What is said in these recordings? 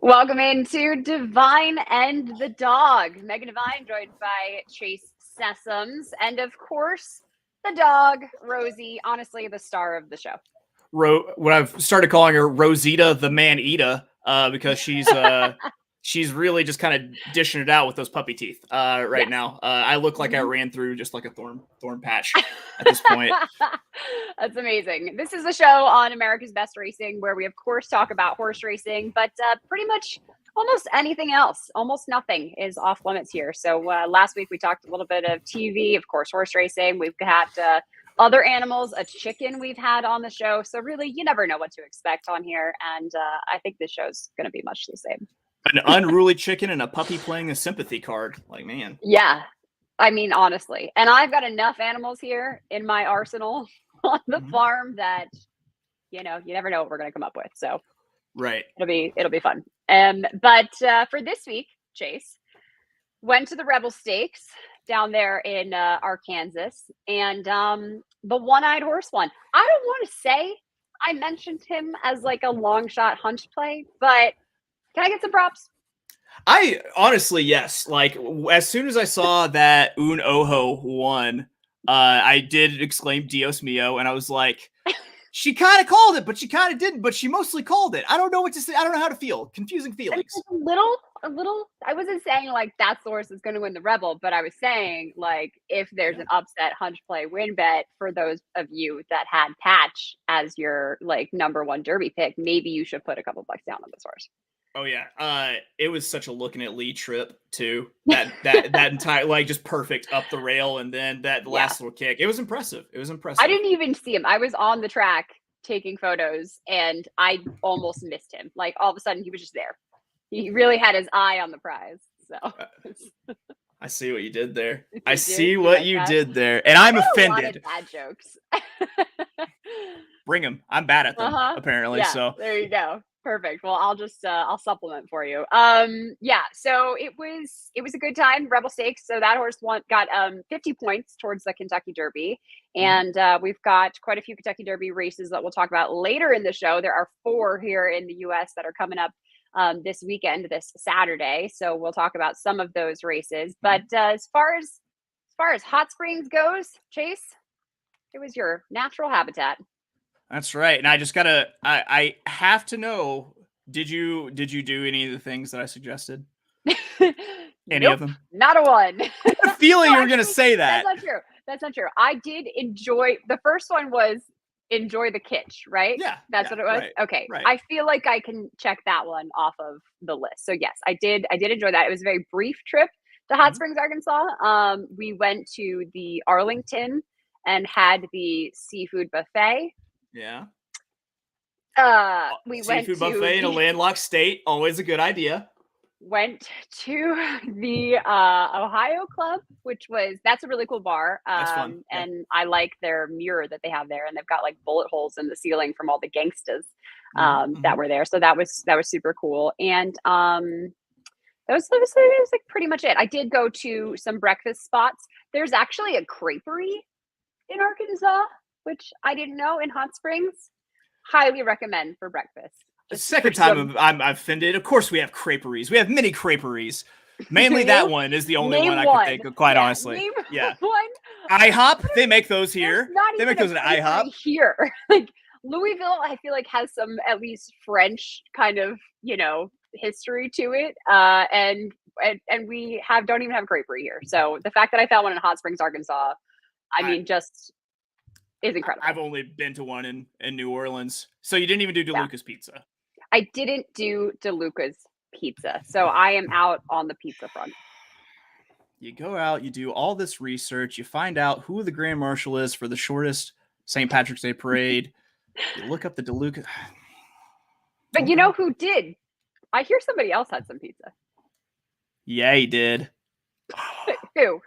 Welcome into Devine and the Dog. Megan Devine, joined by Chase Sessoms, and of course, the dog, Rosie, honestly, the star of the show. What I've started calling her Rosita the Man Eater, because she's really just kind of dishing it out with those puppy teeth right now. I look like I ran through just like a thorn patch at this point. That's amazing. This is a show on America's Best Racing where we, of course, talk about horse racing, but pretty much almost anything else. Almost nothing is off limits here. So last week we talked a little bit of TV, of course, horse racing. We've got other animals, a chicken we've had on the show. So really, you never know what to expect on here. And I think this show's going to be much the same. An unruly chicken and a puppy playing a sympathy card. Like, man. Yeah. I mean, honestly. And I've got enough animals here in my arsenal on the farm that, you never know what we're going to come up with. So right. It'll be fun. But for this week, Chase went to the Rebel Stakes down there in Arkansas, and the one-eyed horse one. I don't want to say I mentioned him as like a long shot hunch play, but can I get some props? I honestly, yes. Like, as soon as I saw that Un Ojo won, I did exclaim Dios mio, and I was like, she kind of called it, but she kind of didn't, but she mostly called it. I don't know what to say. I don't know how to feel. Confusing feelings. A little, I wasn't saying like that's the horse that's going to win the Rebel, but I was saying like if there's an upset hunch play win bet for those of you that had Patch as your like number one Derby pick, maybe you should put a couple bucks down on this horse. Oh yeah, it was such a looking at Lee trip too. That entire like just perfect up the rail, and then that last little kick. It was impressive. I didn't even see him. I was on the track taking photos, and I almost missed him. Like all of a sudden, he was just there. He really had his eye on the prize. So I see what you did there. I see what you did there, and I'm offended. A lot of bad jokes. Bring them. I'm bad at them apparently. Yeah, so there you go. Perfect. Well, I'll just I'll supplement for you. Yeah, so it was a good time, Rebel Stakes. So that horse got 50 points towards the Kentucky Derby, and we've got quite a few Kentucky Derby races that we'll talk about later in the show. There are 4 here in the U.S. that are coming up this weekend, this Saturday. So we'll talk about some of those races. But as far as Hot Springs goes, Chase, it was your natural habitat. That's right. And I just I have to know, did you do any of the things that I suggested? Any of them? Not a one. I had a feeling you were going to say that. That's not true. I did enjoy, the first one was enjoy the kitsch, right? Yeah. That's what it was? Right, okay. Right. I feel like I can check that one off of the list. So yes, I did enjoy that. It was a very brief trip to Hot Springs, Arkansas. We went to the Arlington and had the seafood buffet. Yeah. We seafood went to buffet in a landlocked state, always a good idea. Went to the Ohio Club, that's a really cool bar. That's fun. And I like their mirror that they have there, and they've got like bullet holes in the ceiling from all the gangstas that were there. So that was super cool. And that was like pretty much it. I did go to some breakfast spots. There's actually a creperie in Arkansas, which I didn't know, in Hot Springs. Highly recommend for breakfast. The second time I'm offended. Of course we have creperies. We have many creperies. Mainly that one is the only one I can think of, quite honestly. One. IHOP, they make those here. They make those at IHOP. Here. Like Louisville, I feel like has some at least French kind of, history to it. And we don't even have a creperie here. So the fact that I found one in Hot Springs, Arkansas, I mean, just is incredible. I've only been to one in New Orleans. So you didn't even do DeLuca's pizza. I didn't do DeLuca's pizza. So I am out on the pizza front. You go out, you do all this research, you find out who the Grand Marshal is for the shortest St. Patrick's Day parade. You look up the DeLuca. But you know who did? I hear somebody else had some pizza. Yeah, he did. Who?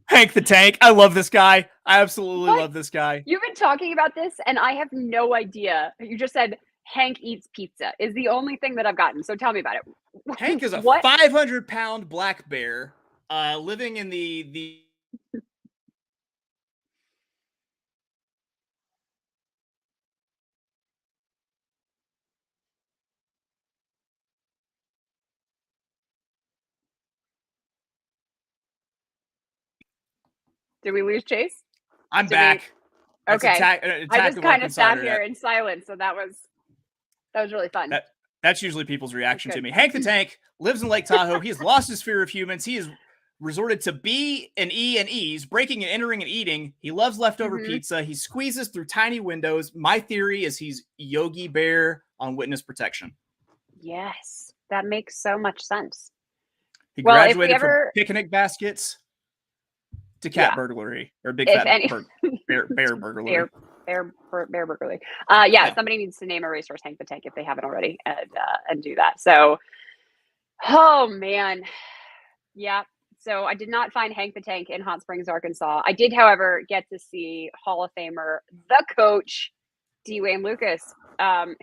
Hank the Tank. I love this guy. I absolutely love this guy. You've been talking about this, and I have no idea. You just said Hank eats pizza is the only thing that I've gotten. So tell me about it. Hank is a 500-pound black bear living in the Did we lose Chase? I'm Did back. That's Okay. attack I just of kind our of sat Insider. here in silence, so that was really fun. That's usually people's reaction That's to good. me. Hank the Tank lives in Lake Tahoe. He has lost his fear of humans. He has resorted to B and E and E's, breaking and entering and eating. He loves leftover pizza. He squeezes through tiny windows. My theory is he's Yogi Bear on witness protection. Yes, that makes so much sense. He Well, if we graduated from ever picnic baskets to cat burglary or big if fat any bear burglary. bear burglary. Somebody needs to name a racehorse Hank the Tank if they haven't already, and do that. So, oh man, yeah. So I did not find Hank the Tank in Hot Springs, Arkansas. I did, however, get to see Hall of Famer, the coach, Dwayne Lucas,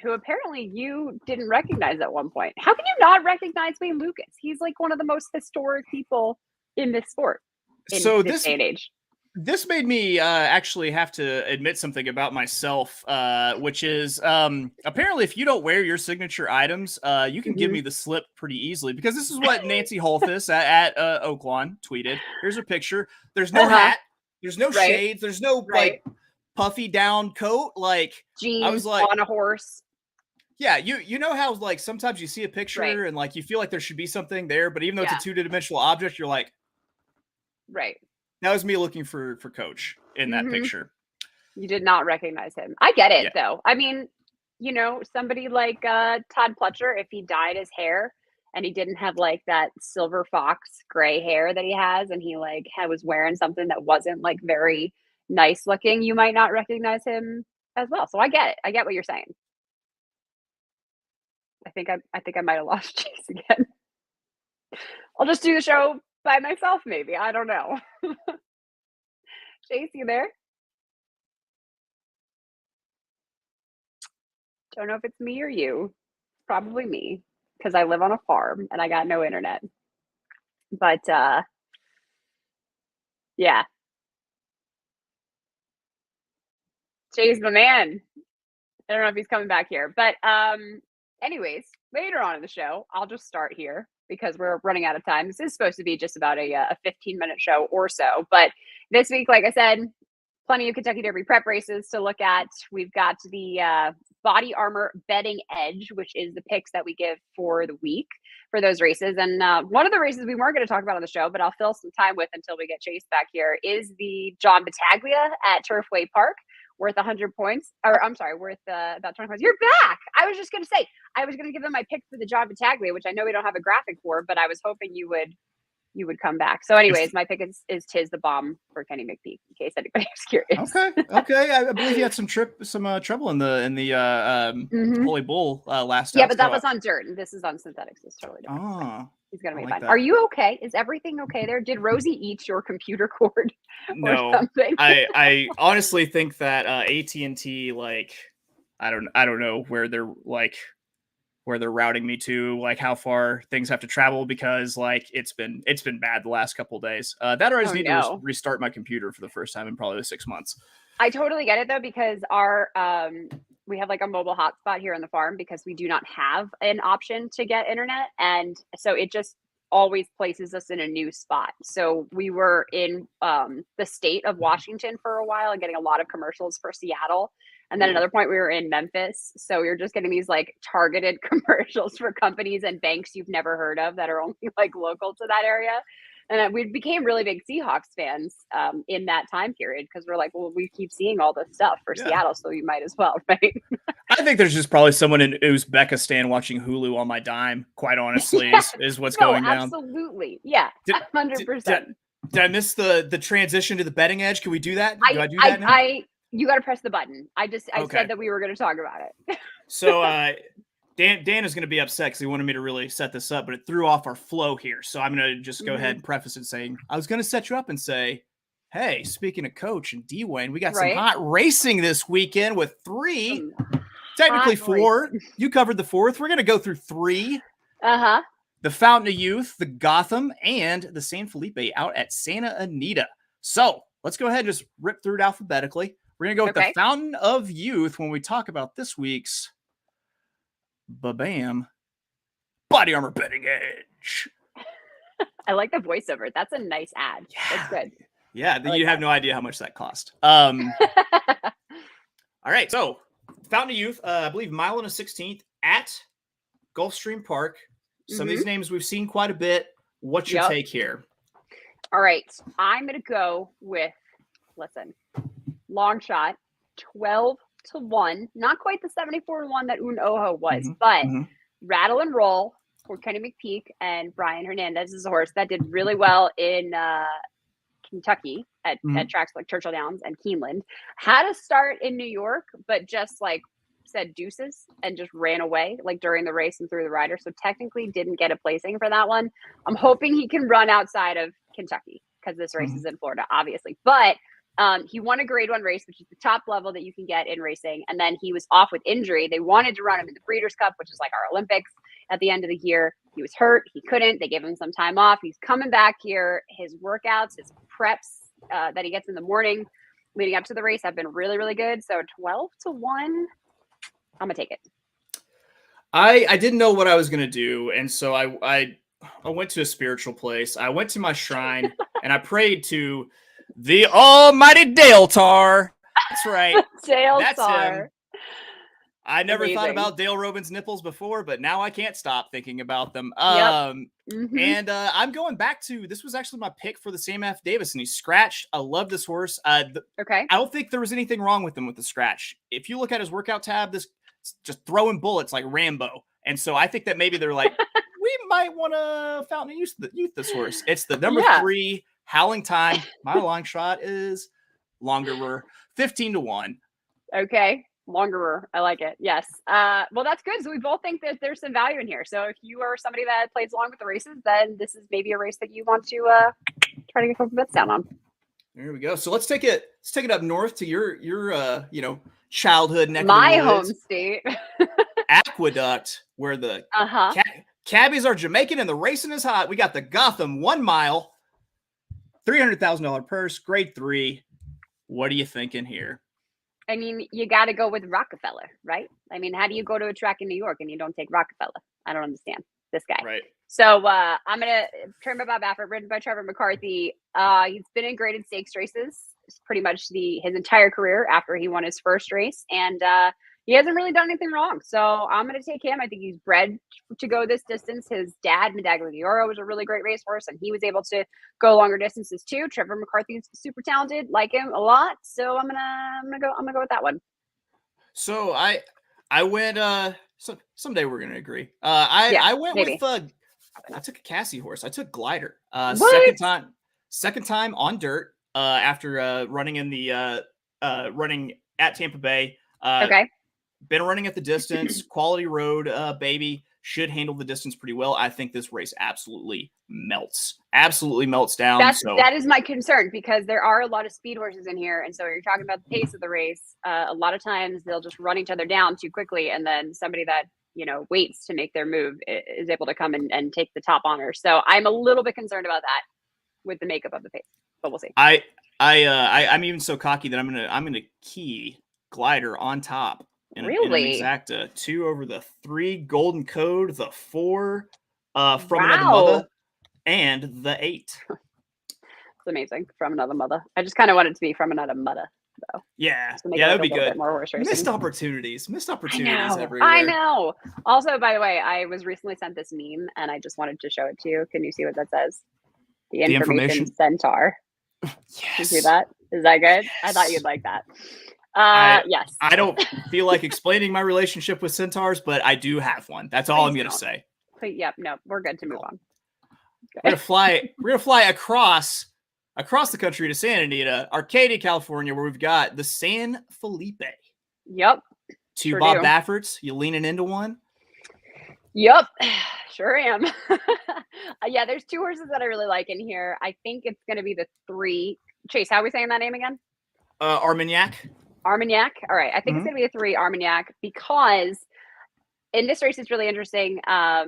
who apparently you didn't recognize at one point. How can you not recognize Wayne Lucas? He's like one of the most historic people in this sport in this day and age. This made me actually have to admit something about myself, which is apparently if you don't wear your signature items, you can give me the slip pretty easily, because this is what Nancy Holthus at Oaklawn tweeted. Here's her picture. There's no hat. There's no shades. There's no like puffy down coat. Like jeans I was like, on a horse. Yeah, you know how like sometimes you see a picture and like you feel like there should be something there, but even though it's a two-dimensional object, you're like, right. That was me looking for Coach in that picture. You did not recognize him. I get it, though. I mean, you know, somebody like Todd Pletcher, if he dyed his hair and he didn't have like that silver fox gray hair that he has, and he like was wearing something that wasn't like very nice looking, you might not recognize him as well. So I get it. I get what you're saying. I think I might have lost Chase again. I'll just do the show by myself, maybe. I don't know. Chase, you there? Don't know if it's me or you. Probably me, because I live on a farm and I got no internet. But yeah. Chase the man. I don't know if he's coming back here. But anyways, later on in the show, I'll just start here because we're running out of time. This is supposed to be just about a 15-minute show or so. But this week, like I said, plenty of Kentucky Derby prep races to look at. We've got the Body Armor Betting Edge, which is the picks that we give for the week for those races. And one of the races we weren't going to talk about on the show, but I'll fill some time with until we get Chase back here, is the John Battaglia at Turfway Park, worth 100 points. Or I'm sorry, worth about 20 points. You're back! I was just going to say, I was going to give them my pick for the John Battaglia, which I know we don't have a graphic for, but I was hoping you would come back. So anyways, my pick is Tis the Bomb for Kenny McPeak, in case anybody's curious. Okay. I believe he had some trouble in the Holy Bull last. Yeah, but that was on dirt, and this is on synthetics. It's totally different. Oh, he's gonna be fine. Are you okay? Is everything okay there? Did Rosie eat your computer cord? No, or something? I honestly think that AT&T, like, I don't know where they're routing me to, like how far things have to travel, because like it's been bad the last couple of days. That or I just need to restart my computer for the first time in probably 6 months. I totally get it though, because our we have like a mobile hotspot here on the farm because we do not have an option to get internet, and so it just always places us in a new spot. So we were in the state of Washington for a while and getting a lot of commercials for Seattle. And then another point we were in Memphis. So we were just getting these like targeted commercials for companies and banks you've never heard of that are only like local to that area. And we became really big Seahawks fans in that time period because we're like, well, we keep seeing all this stuff for Seattle, so you might as well, right? I think there's just probably someone in Uzbekistan watching Hulu on my dime, quite honestly, is what's going down. Absolutely. Yeah, 100%. Did I miss the transition to the betting edge? Can we do that? Do I do that now? You got to press the button. I said that we were going to talk about it. So Dan is going to be upset because he wanted me to really set this up, but it threw off our flow here. So I'm going to just go ahead and preface it saying, I was going to set you up and say, hey, speaking of Coach and Dwayne, we got some hot racing this weekend with 3, technically 4. You covered the 4th. We're going to go through 3. The Fountain of Youth, the Gotham, and the San Felipe out at Santa Anita. So let's go ahead and just rip through it alphabetically. We're going to go with the Fountain of Youth when we talk about this week's Body Armor Betting Edge. I like the voiceover. That's a nice ad. That's good. Yeah, like you have that. no idea how much that cost. All right, so Fountain of Youth, I believe mile and a 16th at Gulfstream Park. Some of these names we've seen quite a bit. What's your take here? All right, I'm going to go with, listen, long shot, 12-1. Not quite the 74-1 that Un Ojo was, but Rattle and Roll for Kenny McPeak and Brian Hernandez is a horse that did really well in Kentucky at tracks like Churchill Downs and Keeneland. Had a start in New York, but just like said deuces and just ran away like during the race and through the rider. So technically didn't get a placing for that one. I'm hoping he can run outside of Kentucky because this race is in Florida, obviously. But he won a grade 1 race, which is the top level that you can get in racing. And then he was off with injury. They wanted to run him in the Breeders' Cup, which is like our Olympics at the end of the year. He was hurt. He couldn't. They gave him some time off. He's coming back here. His workouts, his preps that he gets in the morning leading up to the race have been really, really good. So 12-1, I'm going to take it. I didn't know what I was going to do. And so I went to a spiritual place. I went to my shrine and I prayed to the almighty Dale Tar. That's right. Dale Tar. Him. I never thought about Dale Robin's nipples before, but now I can't stop thinking about them. And I'm going back to, this was actually my pick for the Sam F. Davis, and he's scratched. I love this horse. I don't think there was anything wrong with him with the scratch. If you look at his workout tab, this just throwing bullets like Rambo. And so I think that maybe they're like, we might want to Fountain of Youth this horse. It's the number 3 Howling Time. My long shot is Longerer, 15-1. Okay. Longerer. I like it. Yes. Well, that's good. So we both think that there's some value in here. So if you are somebody that plays along with the races, then this is maybe a race that you want to try to get a couple bets down on. There we go. So let's take it up north to your childhood neck my of the woods. Home state. Aqueduct, where the cabbies are Jamaican and the racing is hot. We got the Gotham 1 mile, $300,000 purse, grade 3. What are you thinking here? I mean, you got to go with Rockefeller, right? I mean, how do you go to a track in New York and you don't take Rockefeller? I don't understand this guy. Right. So I'm going to turn by Bob Baffert, written by Trevor McCarthy. He's been in graded stakes races pretty much his entire career after he won his first race. And he hasn't really done anything wrong. So I'm going to take him. I think he's bred to go this distance. His dad, Medaglia de Oro, was a really great racehorse, and he was able to go longer distances too. Trevor McCarthy's super talented, like him a lot. So I'm gonna go with that one. So I went. Someday we're gonna agree. I went maybe. With. I took a Cassie horse. I took Glider. Second time on dirt. After running in the running at Tampa Bay. Okay. Been running at the distance, quality road, baby, should handle the distance pretty well. I think this race absolutely melts down. That is my concern, because there are a lot of speed horses in here. And so you're talking about the pace of the race. A lot of times they'll just run each other down too quickly. And then somebody that, waits to make their move is able to come and take the top honor. So I'm a little bit concerned about that with the makeup of the pace, but we'll see. I'm even so cocky that I'm gonna key Glider on top. In an exacta 2 over the 3 Golden Code, the 4 From Another Mother, and the 8. It's amazing. From Another Mother. I just kind of want it to be From Another Mother, though. Yeah, that'd be good. More horse racing. Missed opportunities everywhere. I know. Also, by the way, I was recently sent this meme, and I just wanted to show it to you. Can you see what that says? The information centaur. Yes. You see that? Is that good? I thought you'd like that. Yes. I don't feel like explaining my relationship with centaurs, but I do have one. That's all I'm going to say. Yep. No, we're good to move on. Okay. We're gonna fly across the country to Santa Anita, Arcadia, California, where we've got the San Felipe. Yep. 2 Bob Bafferts. You leaning into one? Yep. Sure am. Yeah, there's 2 horses that I really like in here. I think it's going to be the 3. Chase, how are we saying that name again? Armagnac. Armagnac. All right. I think it's going to be a 3 Armagnac, because in this race, it's really interesting. As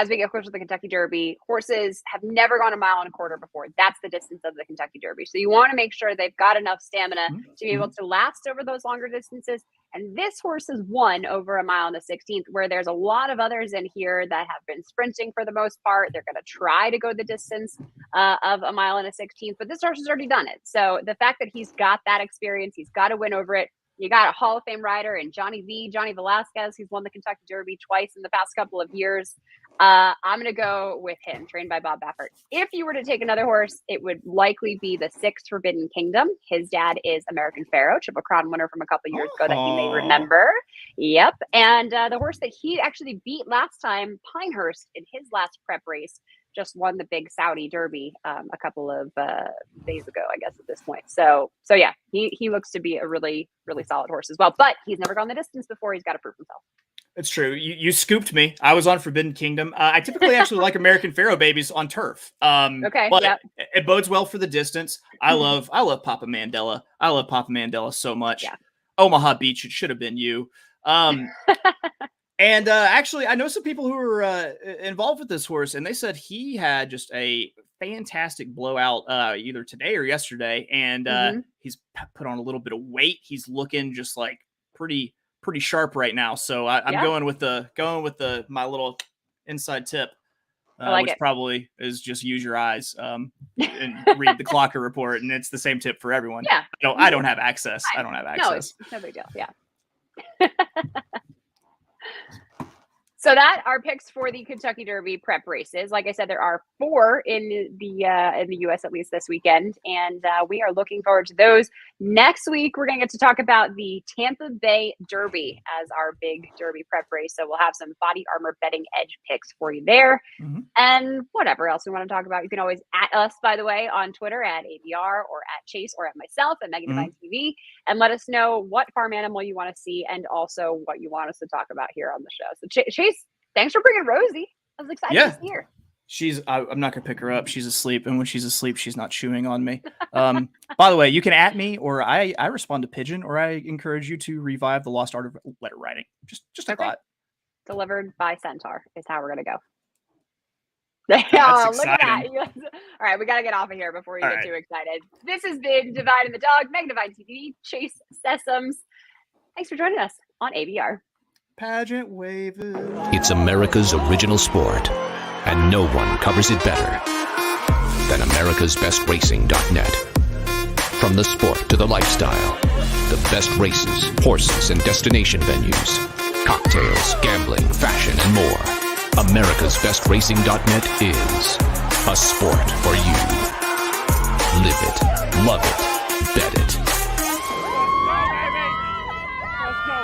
we get closer to the Kentucky Derby, horses have never gone 1.25 miles before. That's the distance of the Kentucky Derby. So you want to make sure they've got enough stamina to be able to last over those longer distances And this horse has won over a mile in the 16th, where there's a lot of others in here that have been sprinting for the most part. They're going to try to go the distance of a mile in a 16th, but this horse has already done it. So the fact that he's got that experience, he's got to win over it. You got a Hall of Fame rider in Johnny Velasquez, who's won the Kentucky Derby twice in the past couple of years. I'm going to go with him, trained by Bob Baffert. If you were to take another horse, it would likely be the 6th Forbidden Kingdom. His dad is American Pharaoh, Triple Crown winner from a couple years ago that you may remember. Yep. And the horse that he actually beat last time, Pinehurst, in his last prep race, just won the big Saudi Derby a couple of days ago, I guess, at this point. So yeah, he looks to be a really, really solid horse as well. But he's never gone the distance before. He's got to prove himself. It's true. You scooped me. I was on Forbidden Kingdom. I typically actually like American Pharaoh babies on turf. Okay, but yep. it bodes well for the distance. I love Papa Mandela. I love Papa Mandela so much. Yeah. Omaha Beach. It should have been you. And actually, I know some people who were involved with this horse, and they said he had just a fantastic blowout either today or yesterday, and he's put on a little bit of weight. He's looking just like pretty sharp right now. So I'm going with my little inside tip, which probably is just use your eyes and read the Clocker report, and it's the same tip for everyone. Yeah, I don't have access. I don't have access. No, it's no big deal. Yeah. So that our picks for the Kentucky Derby prep races. Like I said, there are 4 in the U.S. at least this weekend, and we are looking forward to those. Next week, we're going to get to talk about the Tampa Bay Derby as our big Derby prep race. So we'll have some Body Armor betting edge picks for you there, and whatever else we want to talk about. You can always at us, by the way, on Twitter at ABR or at Chase or at myself at Megan Devine TV, and let us know what farm animal you want to see and also what you want us to talk about here on the show. So Chase, thanks for bringing Rosie. I was excited to see her. I'm not going to pick her up. She's asleep. And when she's asleep, she's not chewing on me. By the way, you can at me, or I respond to Pigeon, or I encourage you to revive the lost art of letter writing. Just a thought. Delivered by Centaur is how we're going to go. That's look at that. All right, we got to get off of here before you get too excited. This has been Devine and the Dog, Megan Devine TV, Chase Sessoms. Thanks for joining us on ABR. Pageant waving. It's America's original sport, and no one covers it better than America'sBestRacing.net. From the sport to the lifestyle, the best races, horses, and destination venues, cocktails, gambling, fashion, and more. America'sBestRacing.net is a sport for you. Live it, love it, bet it. Let's go.